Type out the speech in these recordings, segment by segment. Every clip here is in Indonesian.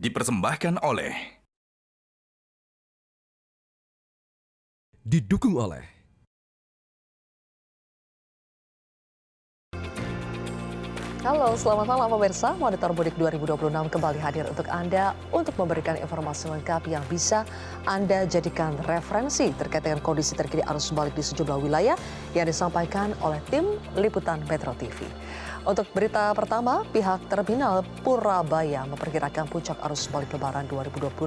Dipersembahkan oleh Didukung oleh Halo, selamat malam pemirsa. Monitor Mudik 2026 kembali hadir untuk Anda untuk memberikan informasi lengkap yang bisa Anda jadikan referensi terkait dengan kondisi terkini arus balik di sejumlah wilayah yang disampaikan oleh tim Liputan Metro TV. Untuk berita pertama, pihak Terminal Purabaya memperkirakan puncak arus balik Lebaran 2026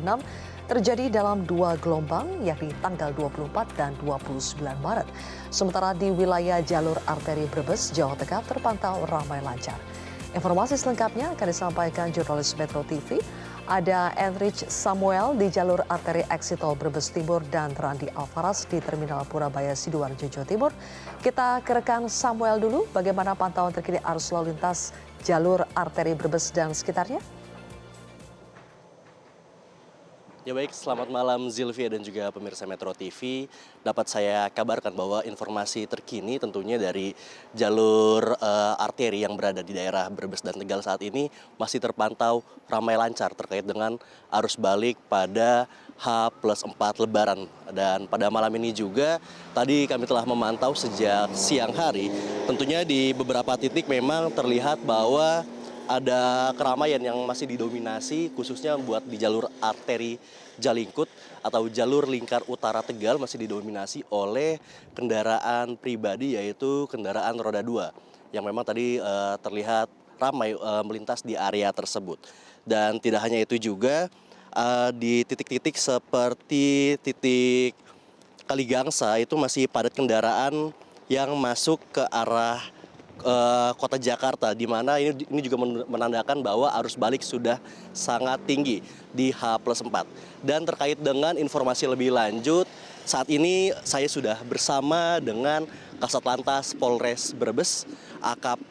terjadi dalam dua gelombang, yakni tanggal 24 dan 29 Maret. Sementara di wilayah jalur arteri Brebes, Jawa Tengah terpantau ramai lancar. Informasi selengkapnya akan disampaikan jurnalis Metro TV. Ada Enrich Samuel di jalur arteri Eksitol Brebes Timur dan Randi Alvaras di Terminal Purabaya Sidoarjo, Jawa Timur. Kita ke rekan Samuel dulu, bagaimana pantauan terkini arus lalu lintas jalur arteri Brebes dan sekitarnya? Ya baik, selamat malam Zilvia dan juga pemirsa Metro TV. Dapat saya kabarkan bahwa informasi terkini tentunya dari jalur arteri yang berada di daerah Brebes dan Tegal saat ini masih terpantau ramai lancar terkait dengan arus balik pada H+4 Lebaran. Dan pada malam ini juga tadi kami telah memantau sejak siang hari. Tentunya di beberapa titik memang terlihat bahwa ada keramaian yang masih didominasi khususnya buat di jalur arteri Jalingkut atau jalur lingkar utara Tegal masih didominasi oleh kendaraan pribadi yaitu kendaraan roda 2 yang memang tadi terlihat ramai melintas di area tersebut. Dan tidak hanya itu juga di titik-titik seperti titik Kaligangsa itu masih padat kendaraan yang masuk ke arah kota Jakarta, di mana ini juga menandakan bahwa arus balik sudah sangat tinggi di H+4. Dan terkait dengan informasi lebih lanjut, saat ini saya sudah bersama dengan Kasat Lantas Polres Brebes, AKP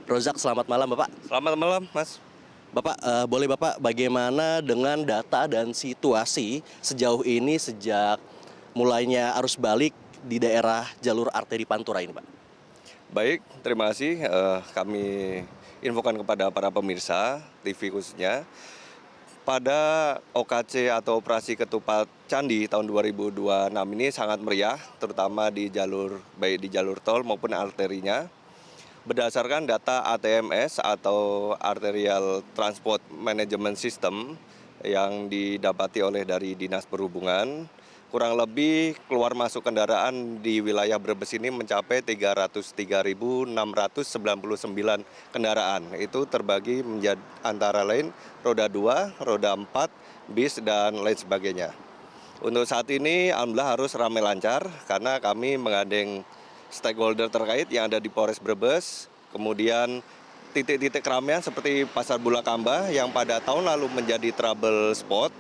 Rozak. Selamat malam Bapak. Selamat malam, Mas. Bapak, boleh Bapak bagaimana dengan data dan situasi sejauh ini sejak mulainya arus balik di daerah jalur arteri Pantura ini Pak? Baik, terima kasih. Kami infokan kepada para pemirsa TV khususnya. Pada OKC atau Operasi Ketupat Candi tahun 2026 ini sangat meriah, terutama di jalur baik di jalur tol maupun arterinya. Berdasarkan data ATMS atau Arterial Transport Management System yang didapati oleh dari Dinas Perhubungan, kurang lebih keluar masuk kendaraan di wilayah Brebes ini mencapai 303.699 kendaraan. Itu terbagi menjadi antara lain roda 2, roda 4, bis, dan lain sebagainya. Untuk saat ini alhamdulillah harus ramai lancar karena kami menggandeng stakeholder terkait yang ada di Polres Brebes, kemudian titik-titik keramaian seperti Pasar Bulakamba yang pada tahun lalu menjadi trouble spot,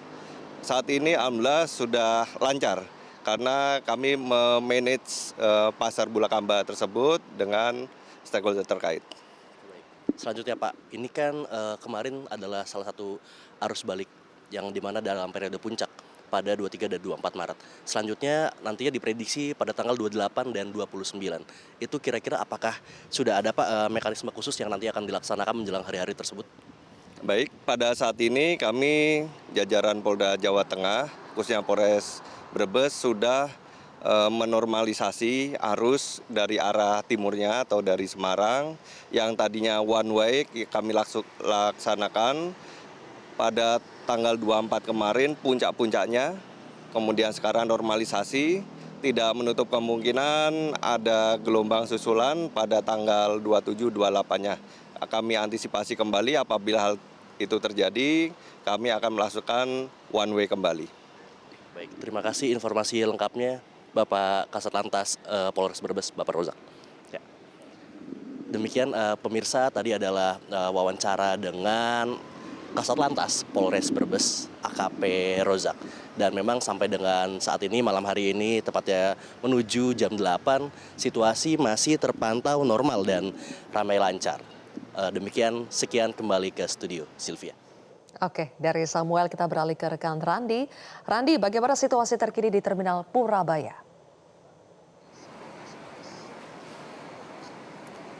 saat ini alhamdulillah sudah lancar karena kami memanage Pasar Bulakamba tersebut dengan stakeholder terkait. Selanjutnya Pak, ini kan kemarin adalah salah satu arus balik yang dimana dalam periode puncak pada 23 dan 24 Maret. Selanjutnya nantinya diprediksi pada tanggal 28 dan 29. Itu kira-kira apakah sudah ada Pak mekanisme khusus yang nanti akan dilaksanakan menjelang hari-hari tersebut? Baik, pada saat ini kami jajaran Polda Jawa Tengah, khususnya Polres Brebes sudah menormalisasi arus dari arah timurnya atau dari Semarang yang tadinya one way kami laksanakan pada tanggal 24 kemarin puncak-puncaknya, kemudian sekarang normalisasi, tidak menutup kemungkinan ada gelombang susulan pada tanggal 27-28-nya. Kami antisipasi kembali apabila hal itu terjadi, kami akan melakukan one way kembali. Baik, terima kasih informasi lengkapnya Bapak Kasat Lantas Polres Brebes, Bapak Rozak. Ya. Demikian pemirsa, tadi adalah wawancara dengan Kasat Lantas Polres Brebes, AKP Rozak. Dan memang sampai dengan saat ini, malam hari ini, tepatnya menuju jam 8, situasi masih terpantau normal dan ramai lancar. Demikian, sekian kembali ke studio, Sylvia. Oke, dari Samuel kita beralih ke rekan Randi. Randi, bagaimana situasi terkini di Terminal Purabaya?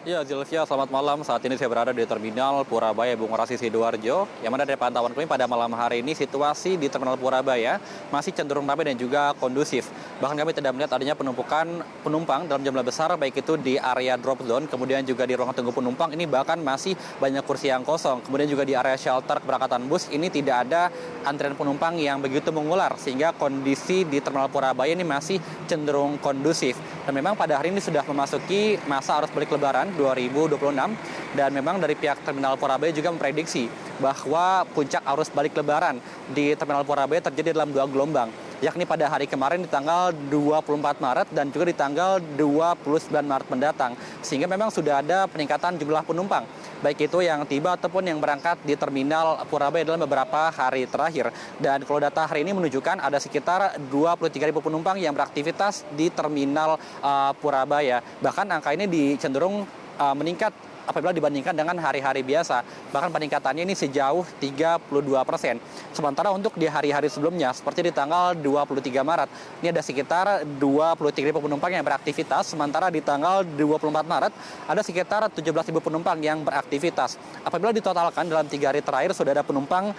Ya, Zilvia, selamat malam. Saat ini saya berada di Terminal Purabaya Bung Rasi Sidoarjo, yang mana dari pantauan kami pada malam hari ini situasi di Terminal Purabaya masih cenderung ramai dan juga kondusif. Bahkan kami tidak melihat adanya penumpukan penumpang dalam jumlah besar, baik itu di area drop zone, kemudian juga di ruang tunggu penumpang. Ini bahkan masih banyak kursi yang kosong. Kemudian juga di area shelter keberangkatan bus, ini tidak ada antrian penumpang yang begitu mengular, sehingga kondisi di Terminal Purabaya ini masih cenderung kondusif. Dan memang pada hari ini sudah memasuki masa arus balik Lebaran 2026, dan memang dari pihak Terminal Purabaya juga memprediksi bahwa puncak arus balik Lebaran di Terminal Purabaya terjadi dalam 2 gelombang, yakni pada hari kemarin di tanggal 24 Maret dan juga di tanggal 29 Maret mendatang. Sehingga memang sudah ada peningkatan jumlah penumpang, baik itu yang tiba ataupun yang berangkat di Terminal Purabaya dalam beberapa hari terakhir. Dan kalau data hari ini menunjukkan ada sekitar 23.000 penumpang yang beraktivitas di Terminal Purabaya. Bahkan angka ini cenderung meningkat apabila dibandingkan dengan hari-hari biasa. Bahkan peningkatannya ini sejauh 32%. Sementara untuk di hari-hari sebelumnya, seperti di tanggal 23 Maret, ini ada sekitar 23.000 penumpang yang beraktivitas. Sementara di tanggal 24 Maret, ada sekitar 17.000 penumpang yang beraktivitas. Apabila ditotalkan dalam 3 hari terakhir, sudah ada penumpang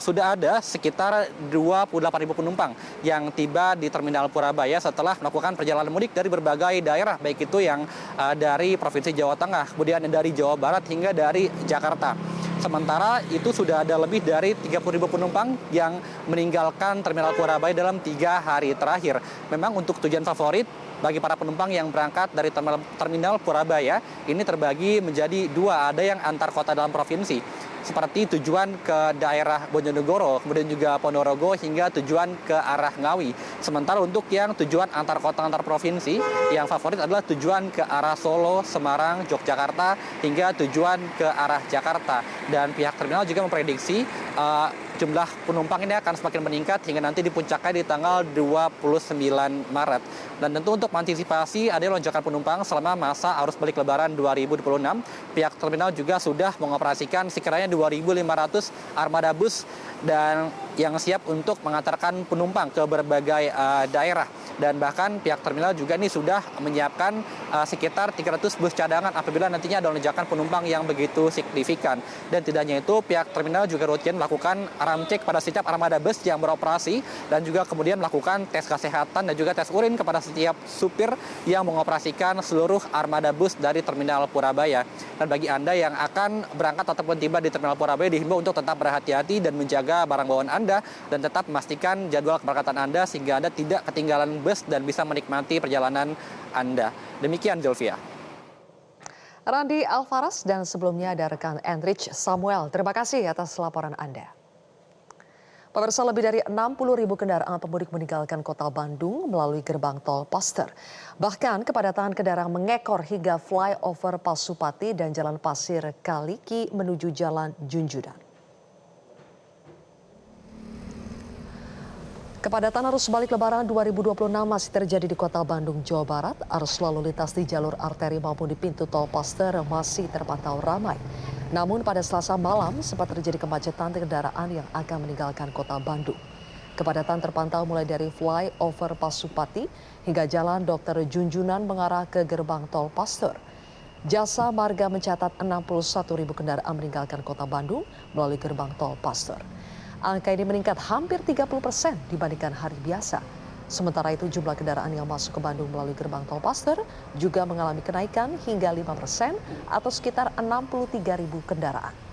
sudah ada sekitar 28.000 penumpang yang tiba di Terminal Purabaya setelah melakukan perjalanan mudik dari berbagai daerah, baik itu yang dari Provinsi Jawa Tengah, kemudian dari Jawa Barat hingga dari Jakarta. Sementara itu sudah ada lebih dari 30.000 penumpang yang meninggalkan Terminal Purabaya dalam 3 hari terakhir. Memang untuk tujuan favorit bagi para penumpang yang berangkat dari Terminal Purabaya ini terbagi menjadi 2, ada yang antar kota dalam provinsi, seperti tujuan ke daerah Bojonegoro, kemudian juga Ponorogo hingga tujuan ke arah Ngawi. Sementara untuk yang tujuan antar kota antar provinsi, yang favorit adalah tujuan ke arah Solo, Semarang, Yogyakarta hingga tujuan ke arah Jakarta. Dan pihak terminal juga memprediksi jumlah penumpang ini akan semakin meningkat hingga nanti di puncaknya di tanggal 29 Maret. Dan tentu untuk mengantisipasi adanya lonjakan penumpang selama masa arus balik Lebaran 2026, pihak terminal juga sudah mengoperasikan sekiranya 2.500 armada bus dan yang siap untuk mengantarkan penumpang ke berbagai daerah. Dan bahkan pihak terminal juga ini sudah menyiapkan sekitar 300 bus cadangan apabila nantinya ada lonjakan penumpang yang begitu signifikan. Dan tidak hanya itu, pihak terminal juga rutin melakukan ramcek pada setiap armada bus yang beroperasi dan juga kemudian melakukan tes kesehatan dan juga tes urin kepada setiap supir yang mengoperasikan seluruh armada bus dari Terminal Purabaya. Dan bagi Anda yang akan berangkat ataupun tiba di Terminal Purabaya, dihimbau untuk tetap berhati-hati dan menjaga barang bawaan Anda dan tetap memastikan jadwal keberangkatan Anda sehingga Anda tidak ketinggalan bus dan bisa menikmati perjalanan Anda. Demikian, Zulfia. Randi Alvaras, dan sebelumnya ada rekan Enrich Samuel. Terima kasih atas laporan Anda. Pemirsa, lebih dari 60.000 kendaraan pemudik meninggalkan kota Bandung melalui gerbang tol Paster. Bahkan kepadatan kendaraan mengekor hingga flyover Pasupati dan Jalan Pasir Kaliki menuju Jalan Junjudan. Kepadatan arus balik Lebaran 2026 masih terjadi di kota Bandung, Jawa Barat. Arus lalu lintas di jalur arteri maupun di pintu tol Paster masih terpantau ramai. Namun pada Selasa malam sempat terjadi kemacetan kendaraan yang akan meninggalkan kota Bandung. Kepadatan terpantau mulai dari flyover Pasupati hingga Jalan Dr. Junjunan mengarah ke gerbang tol Paster. Jasa Marga mencatat 61.000 kendaraan meninggalkan kota Bandung melalui gerbang tol Paster. Angka ini meningkat hampir 30% dibandingkan hari biasa. Sementara itu jumlah kendaraan yang masuk ke Bandung melalui gerbang tol Paster juga mengalami kenaikan hingga 5% atau sekitar 63.000 kendaraan.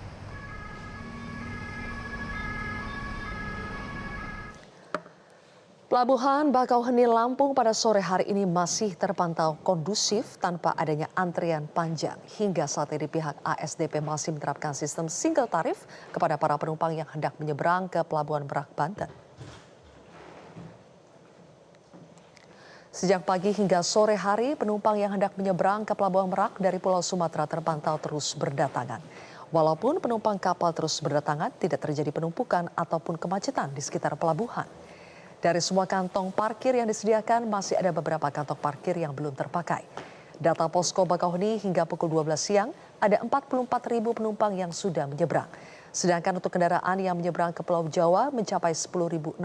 Pelabuhan Bakauheni Lampung pada sore hari ini masih terpantau kondusif tanpa adanya antrian panjang. Hingga saat ini pihak ASDP masih menerapkan sistem single tarif kepada para penumpang yang hendak menyeberang ke Pelabuhan Merak, Banten. Sejak pagi hingga sore hari, penumpang yang hendak menyeberang ke Pelabuhan Merak dari Pulau Sumatera terpantau terus berdatangan. Walaupun penumpang kapal terus berdatangan, tidak terjadi penumpukan ataupun kemacetan di sekitar pelabuhan. Dari semua kantong parkir yang disediakan, masih ada beberapa kantong parkir yang belum terpakai. Data Posko Bakauheni hingga pukul 12 siang, ada 44.000 penumpang yang sudah menyeberang. Sedangkan untuk kendaraan yang menyeberang ke Pulau Jawa mencapai 10.600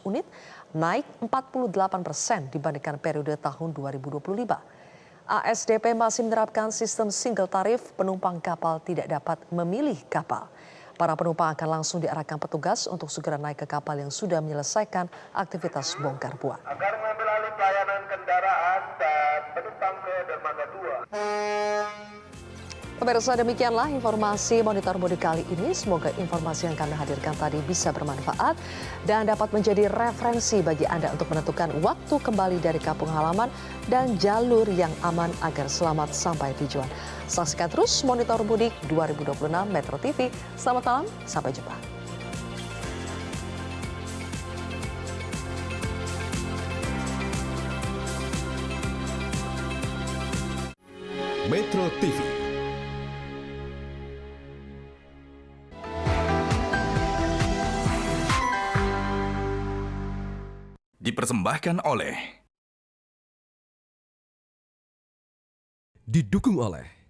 unit, naik 48% dibandingkan periode tahun 2025. ASDP masih menerapkan sistem single tarif, penumpang kapal tidak dapat memilih kapal. Para penumpang akan langsung diarahkan petugas untuk segera naik ke kapal yang sudah menyelesaikan aktivitas bongkar muat. Agar mengambil alih pelayanan kendaraan dan penumpang ke dermaga 2. Pemirsa, demikianlah informasi Monitor Mudik kali ini. Semoga informasi yang kami hadirkan tadi bisa bermanfaat dan dapat menjadi referensi bagi Anda untuk menentukan waktu kembali dari kampung halaman dan jalur yang aman agar selamat sampai tujuan. Saksikan terus Monitor Mudik 2026 Metro TV. Selamat malam, sampai jumpa. Metro TV. Dipersembahkan oleh, didukung oleh